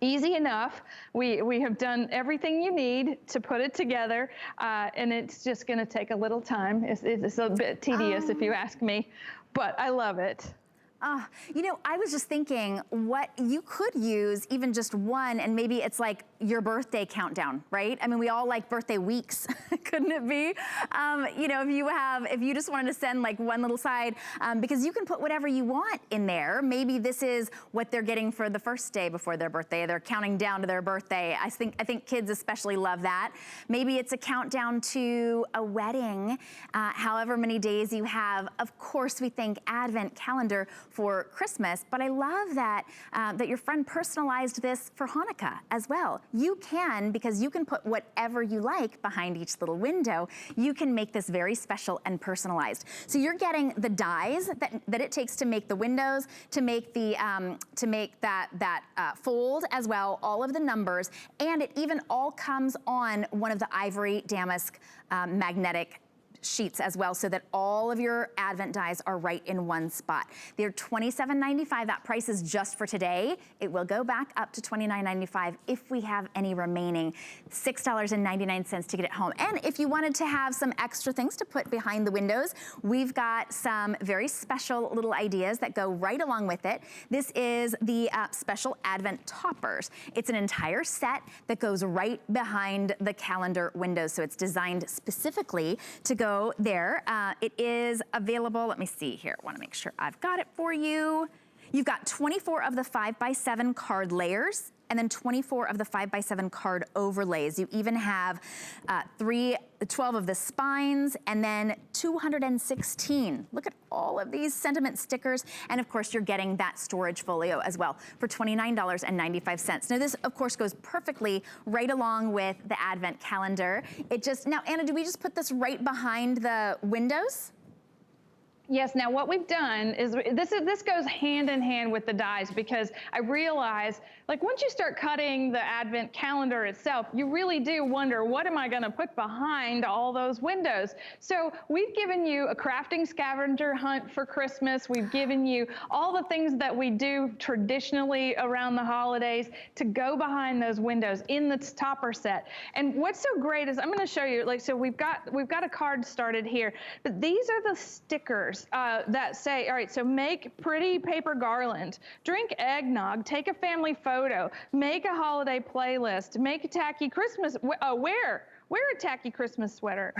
easy enough. We have done everything you need to put it together, and it's just going to take a little time. It's a bit tedious if you ask me, but I love it. I was just thinking what you could use even just one, and maybe it's like your birthday countdown, right? I mean, we all like birthday weeks, couldn't it be? If you just wanted to send like one little side, because you can put whatever you want in there. Maybe this is what they're getting for the first day before their birthday. They're counting down to their birthday. I think kids especially love that. Maybe it's a countdown to a wedding, however many days you have. Of course, we think Advent calendar for Christmas, but I love that that your friend personalized this for Hanukkah as well. You can, because you can put whatever you like behind each little window. You can make this very special and personalized. So you're getting the dies that it takes to make the windows, to make the that fold as well, all of the numbers, and it even all comes on one of the ivory damask magnetic sheets as well, so that all of your Advent dies are right in one spot. They're $27.95. That price is just for today. It will go back up to $29.95 if we have any remaining. $6.99 to get it home. And if you wanted to have some extra things to put behind the windows, we've got some very special little ideas that go right along with it. This is the special Advent toppers. It's an entire set that goes right behind the calendar windows, so it's designed specifically to go there. It is available. Let me see here. I want to make sure I've got it for you. You've got 24 of the 5x7 card layers, and then 24 of the 5x7 card overlays. You even have 12 of the spines, and then 216. Look at all of these sentiment stickers. And of course, you're getting that storage folio as well for $29.95. Now this, of course, goes perfectly right along with the Advent calendar. Now Anna, do we just put this right behind the windows? Yes, now what we've done is, this goes hand in hand with the dies, because I realize, like, once you start cutting the Advent calendar itself, you really do wonder, what am I gonna put behind all those windows? So we've given you a crafting scavenger hunt for Christmas. We've given you all the things that we do traditionally around the holidays to go behind those windows in the topper set. And what's so great is, I'm gonna show you, like, so we've got a card started here, but these are the stickers that say, all right, so make pretty paper garland, drink eggnog, take a family photo, make a holiday playlist, make a tacky Christmas, wear a tacky Christmas sweater.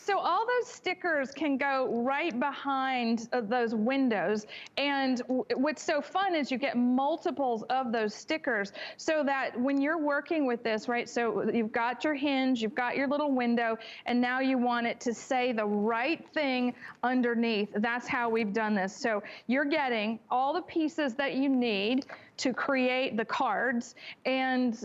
So all those stickers can go right behind those windows. And what's so fun is you get multiples of those stickers, so that when you're working with this, right, so you've got your hinge, you've got your little window, and now you want it to say the right thing underneath. That's how we've done this. So you're getting all the pieces that you need to create the cards. And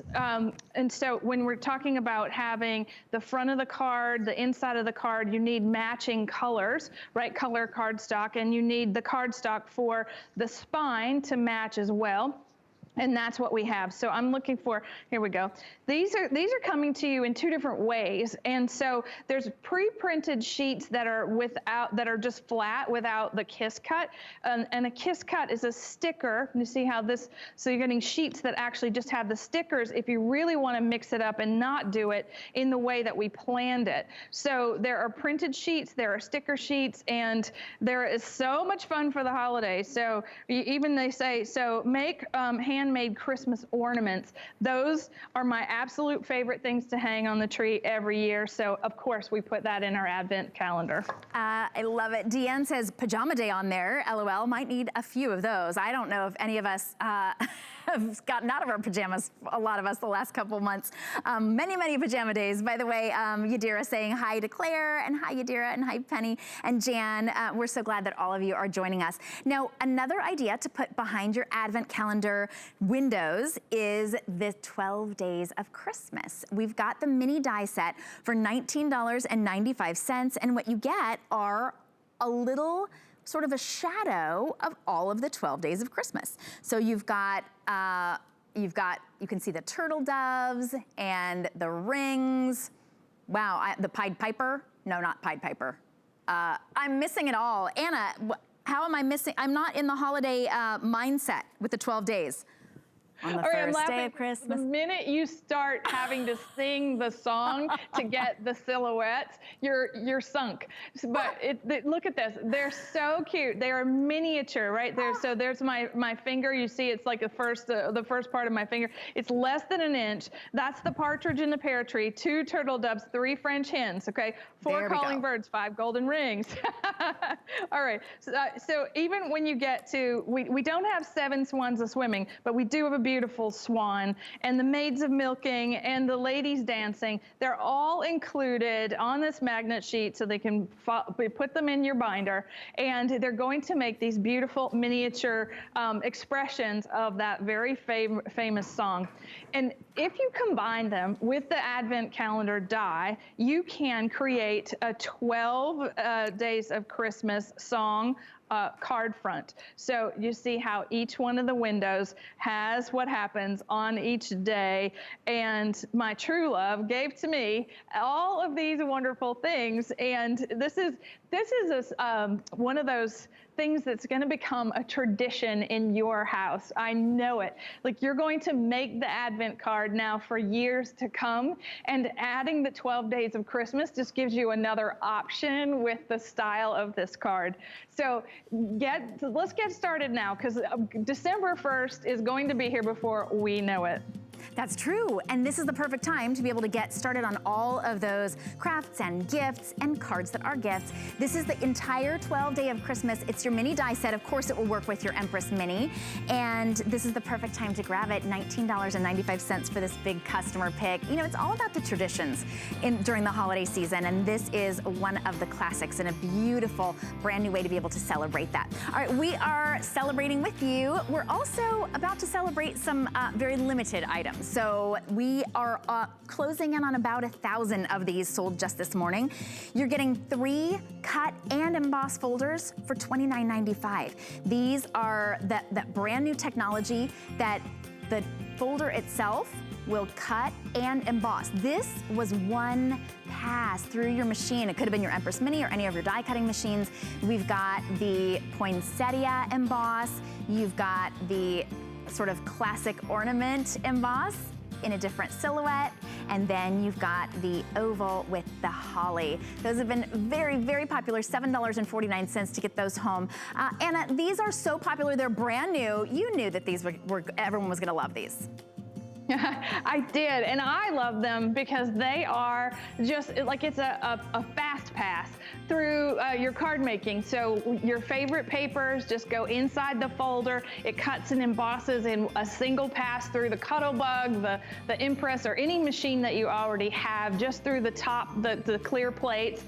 so when we're talking about having the front of the card, the inside of the card, you need matching colors, right? Color cardstock, and you need the cardstock for the spine to match as well. And that's what we have. So I'm looking for, here we go. These are coming to you in two different ways. And so there's pre-printed sheets that are just flat without the kiss cut. And a kiss cut is a sticker. You see how this, so you're getting sheets that actually just have the stickers if you really want to mix it up and not do it in the way that we planned it. So there are printed sheets, there are sticker sheets, and there is so much fun for the holidays. So even they say, so make handmade Christmas ornaments. Those are my absolute favorite things to hang on the tree every year. So of course we put that in our Advent calendar. I love it. Deanne says pajama day on there. LOL, might need a few of those. I don't know if any of us have gotten out of our pajamas, a lot of us, the last couple months. Many pajama days. By the way, Yadira saying hi to Claire, and hi Yadira, and hi Penny, and Jan. We're so glad that all of you are joining us. Now, another idea to put behind your Advent calendar windows is the 12 days of Christmas. We've got the mini die set for $19.95, and what you get are a little sort of a shadow of all of the 12 days of Christmas. So you can see the turtle doves and the rings. Wow, the Pied Piper? No, not Pied Piper. I'm missing it all. Anna, how am I missing? I'm not in the holiday mindset with the 12 days. On the first day of Christmas. The minute you start having to sing the song to get the silhouettes, you're sunk. But look at this. They're so cute. They are miniature, right? So there's my finger. You see, it's like the first part of my finger. It's less than an inch. That's the partridge in the pear tree. 2 turtle doves, 3 French hens. Okay, 4 calling birds, 5 golden rings. All right. So even when you get to, we don't have 7 swans a swimming, but we do have a beautiful swan, and the maids of milking and the ladies dancing. They're all included on this magnet sheet, so they can put them in your binder, and they're going to make these beautiful miniature expressions of that very famous song. And if you combine them with the Advent calendar die, you can create a 12 days of Christmas song card front. So you see how each one of the windows has what happens on each day. And my true love gave to me all of these wonderful things. And this is one of those things that's going to become a tradition in your house. I know it. Like, you're going to make the Advent card now for years to come, and adding the 12 days of Christmas just gives you another option with the style of this card. So let's get started now, because December 1st is going to be here before we know it. That's true, and this is the perfect time to be able to get started on all of those crafts and gifts and cards that are gifts. This is the entire 12-day of Christmas. It's your mini die set. Of course, it will work with your Empress Mini, and this is the perfect time to grab it. $19.95 for this big customer pick. You know, it's all about the traditions during the holiday season, and this is one of the classics and a beautiful, brand new way to be able to celebrate that. All right, we are celebrating with you. We're also about to celebrate some very limited items. So we are closing in on about 1,000 of these sold just this morning. You're getting 3 cut and embossed folders for $29.95. These are that brand new technology that the folder itself will cut and emboss. This was one pass through your machine. It could have been your Empress Mini or any of your die cutting machines. We've got the Poinsettia emboss. You've got the sort of classic ornament emboss in a different silhouette, and then you've got the oval with the holly. Those have been very, very popular, $7.49 to get those home. Anna, these are so popular, they're brand new. You knew that these everyone was gonna love these. I did, and I love them because they are just like it's a fast pass through your card making. So your favorite papers just go inside the folder. It cuts and embosses in a single pass through the Cuttlebug, the Empress, or any machine that you already have, just through the top, the clear plates.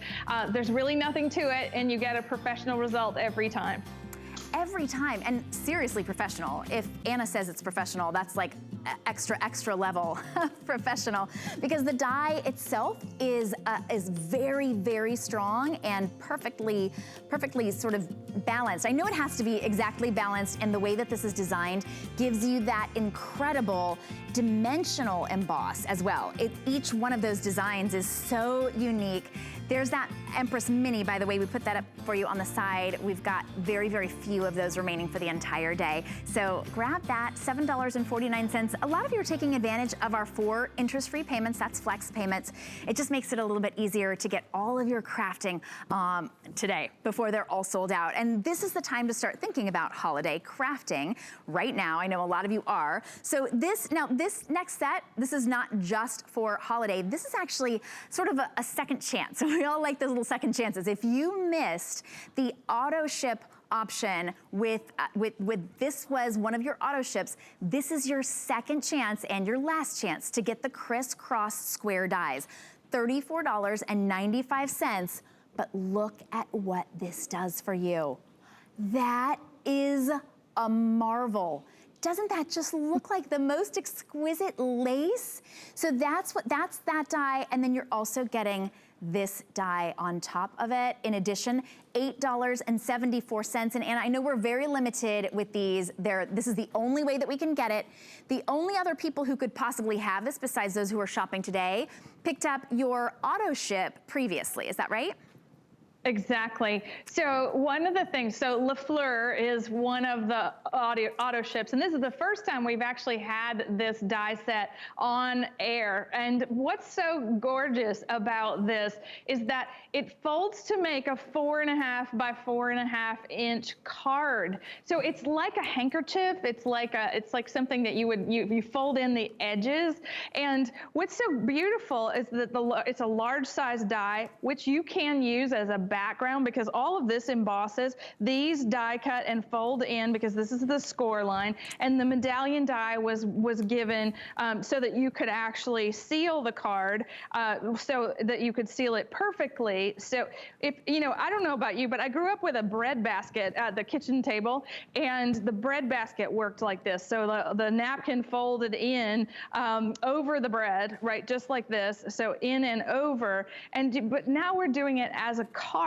There's really nothing to it, and you get a professional result every time. Every time, and seriously professional. If Anna says it's professional, that's like extra level professional, because the die itself is very, very strong and perfectly sort of balanced. I know it has to be exactly balanced, and the way that this is designed gives you that incredible dimensional emboss as well. Each one of those designs is so unique. There's that Empress Mini, by the way. We put that up for you on the side. We've got very, very few of those remaining for the entire day. So grab that, $7.49. A lot of you are taking advantage of our 4 interest-free payments. That's flex payments. It just makes it a little bit easier to get all of your crafting today before they're all sold out. And this is the time to start thinking about holiday crafting right now. I know a lot of you are. So this next set, this is not just for holiday. This is actually sort of a second chance. We all like those little second chances. If you missed the auto ship option with this was one of your auto ships, this is your second chance and your last chance to get the crisscross square dies. $34.95, but look at what this does for you. That is a marvel. Doesn't that just look like the most exquisite lace? So that's that die, and then you're also getting this die on top of it. In addition, $8.74. And Anna, I know we're very limited with these. This is the only way that we can get it. The only other people who could possibly have this, besides those who are shopping today, picked up your auto ship previously. Is that right? Exactly. So one of the things, so LaFleur is one of the auto ships, and this is the first time we've actually had this die set on air. And what's so gorgeous about this is that it folds to make a 4.5 by 4.5 inch card. So it's like a handkerchief. It's like something that you fold in the edges. And what's so beautiful is that it's a large size die, which you can use as a background, because all of this embosses. These die cut and fold in because this is the score line, and the medallion die was given so that you could actually seal the card, so that you could seal it perfectly. So if I don't know about you, but I grew up with a bread basket at the kitchen table, and the bread basket worked like this. So the napkin folded in over the bread, right, just like this. So in and over, but now we're doing it as a card.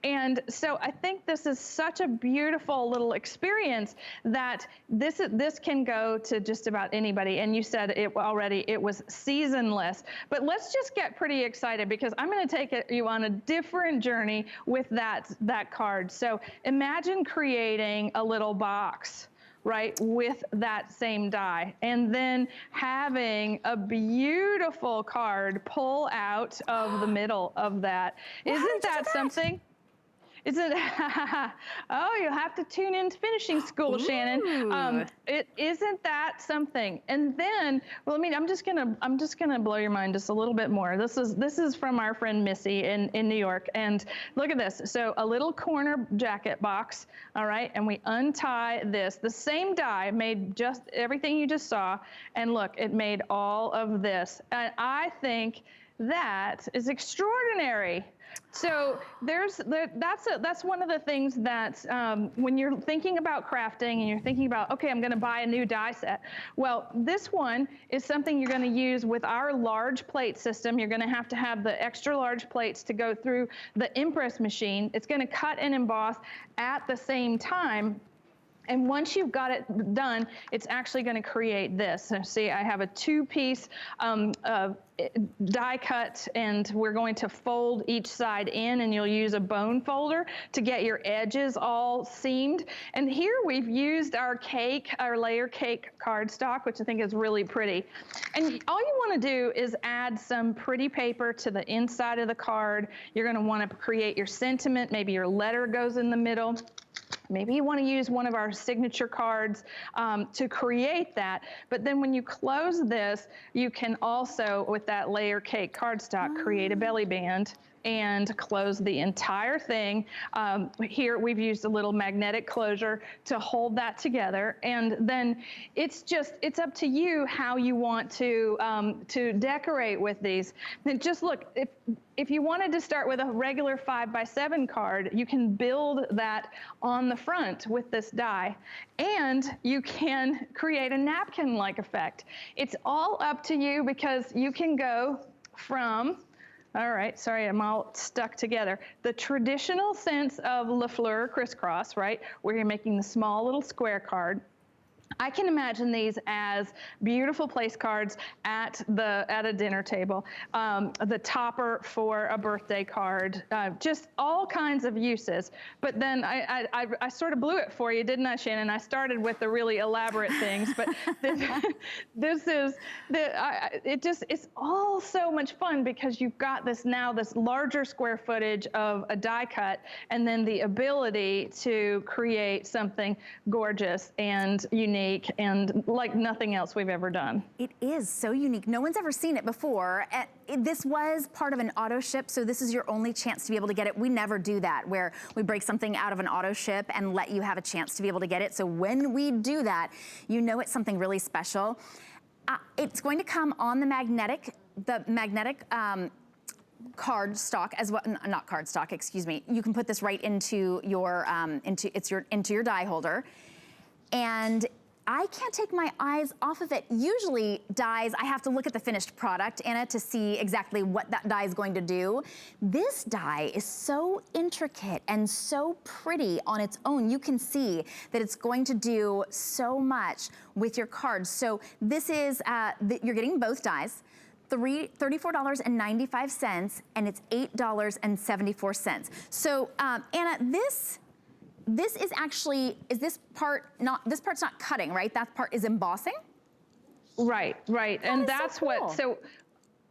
And so I think this is such a beautiful little experience that this can go to just about anybody. And you said it already, it was seasonless. But let's just get pretty excited, because I'm going to take you on a different journey with that card. So imagine creating a little box, right, with that same die, and then having a beautiful card pull out of the middle of that. Isn't that something? Isn't oh, you'll have to tune into finishing school, Shannon. It isn't that something. And then, well, I mean, I'm just gonna blow your mind just a little bit more. This is from our friend Missy in New York, and look at this. So a little corner jacket box, all right, and we untie this. The same die made just everything you just saw, and look, it made all of this. And I think that is extraordinary. So that's one of the things that when you're thinking about crafting and you're thinking about, okay, I'm going to buy a new die set. Well, this one is something you're going to use with our large plate system. You're going to have the extra large plates to go through the Empress machine. It's going to cut and emboss at the same time. And once you've got it done, it's actually going to create this. So see, I have a 2-piece die cut, and we're going to fold each side in, and you'll use a bone folder to get your edges all seamed. And here we've used our layer cake cardstock, which I think is really pretty. And all you want to do is add some pretty paper to the inside of the card. You're going to want to create your sentiment. Maybe your letter goes in the middle. Maybe you want to use one of our signature cards to create that. But then when you close this, you can also, with that layer cake cardstock, create a belly band and close the entire thing. Here we've used a little magnetic closure to hold that together. And then it's up to you how you want to decorate with these. And just look, if you wanted to start with a regular 5x7 card, you can build that on the front with this die, and you can create a napkin-like effect. It's all up to you, because you can go from, all right, sorry, I'm all stuck together. The traditional sense of Le Fleur crisscross, right, where you're making the small little square card. I can imagine these as beautiful place cards at a dinner table, the topper for a birthday card, just all kinds of uses. But then I sort of blew it for you, didn't I, Shannon? I started with the really elaborate things, but it's all so much fun, because you've got this larger square footage of a die cut, and then the ability to create something gorgeous and unique and like nothing else we've ever done. It is so unique. No one's ever seen it before. This was part of an auto ship, so this is your only chance to be able to get it. We never do that, where we break something out of an auto ship and let you have a chance to be able to get it. So when we do that, you know it's something really special. It's going to come on the magnetic cardstock as well, not cardstock, excuse me. You can put this right into your into your die holder. And I can't take my eyes off of it. Usually dies, I have to look at the finished product, Anna, to see exactly what that die is going to do. This die is so intricate and so pretty on its own. You can see that it's going to do so much with your cards. So this is, you're getting both dies. $34.95, and it's $8.74. So Anna, this is actually, this part's not cutting, right? That part is embossing? Right. And that's so cool. So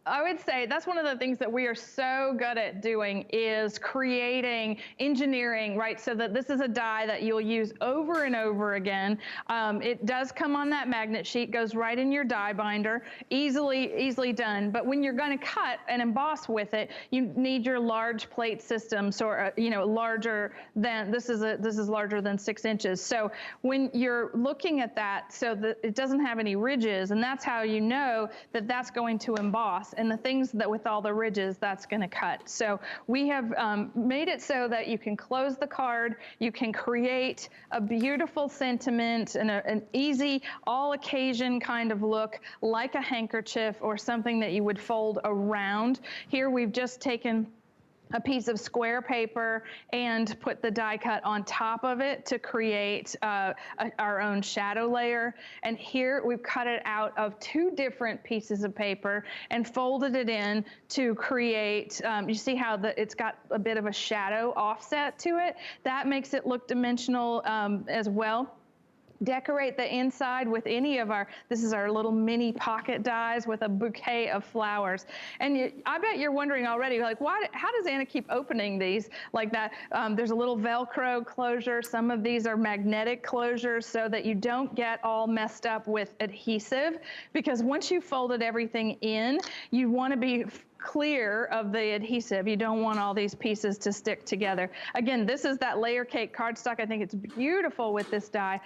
I would say that's one of the things that we are so good at doing, is creating, engineering, right? So that this is a die that you'll use over and over again. It does come on that magnet sheet, goes right in your die binder, easily done. But when you're going to cut and emboss with it, you need your large plate system, so larger than this is larger than 6 inches. So when you're looking at that, so that it doesn't have any ridges, and that's how you know that that's going to emboss. And the things that with all the ridges, that's going to cut. So we have made it so that you can close the card, you can create a beautiful sentiment and an easy, all occasion kind of look, like a handkerchief or something that you would fold around. Here we've just taken a piece of square paper and put the die cut on top of it to create our own shadow layer. And here we've cut it out of 2 different pieces of paper and folded it in to create, you see how it's got a bit of a shadow offset to it? That makes it look dimensional as well. decorate the inside with any of this is our little mini pocket dies with a bouquet of flowers. And I bet you're wondering already, like, how does Anna keep opening these like that? There's a little Velcro closure. Some of these are magnetic closures so that you don't get all messed up with adhesive, because once you've folded everything in, you want to be clear of the adhesive. You don't want all these pieces to stick together. Again, this is that layer cake cardstock. I think it's beautiful with this die.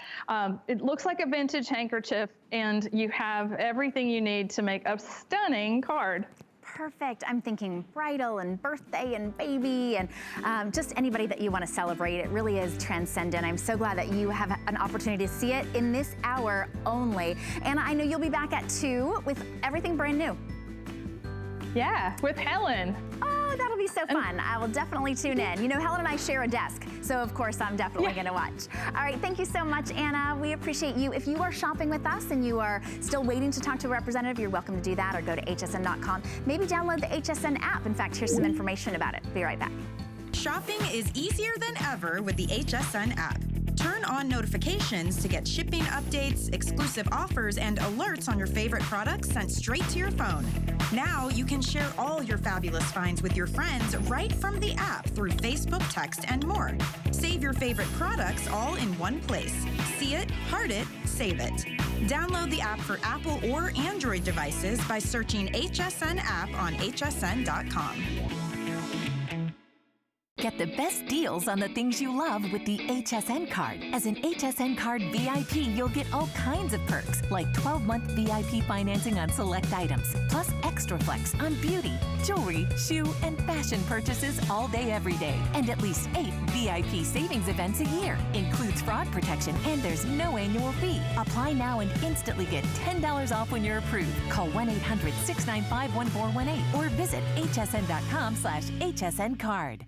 It looks like a vintage handkerchief, and you have everything you need to make a stunning card. Perfect. I'm thinking bridal and birthday and baby and just anybody that you want to celebrate. It really is transcendent. I'm so glad that you have an opportunity to see it in this hour only. Anna, I know you'll be back at 2 with everything brand new. Yeah, with Helen. Oh, that'll be so fun. I will definitely tune in. You know, Helen and I share a desk, so of course I'm definitely going to watch. All right, thank you so much, Anna. We appreciate you. If you are shopping with us and you are still waiting to talk to a representative, you're welcome to do that, or go to hsn.com. Maybe download the Hsn app. In fact, here's some information about it. Be right back. Shopping is easier than ever with the Hsn app. Turn on notifications to get shipping updates, exclusive offers, and alerts on your favorite products sent straight to your phone. Now you can share all your fabulous finds with your friends right from the app through Facebook, text, and more. Save your favorite products all in one place. See it, heart it, save it. Download the app for Apple or Android devices by searching Hsn app on hsn.com. Get the best deals on the things you love with the Hsn Card. As an Hsn Card VIP, you'll get all kinds of perks, like 12-month VIP financing on select items, plus extra flex on beauty, jewelry, shoe, and fashion purchases all day, every day. And at least 8 VIP savings events a year. Includes fraud protection, and there's no annual fee. Apply now and instantly get $10 off when you're approved. Call 1-800-695-1418 or visit hsn.com/HSN Card.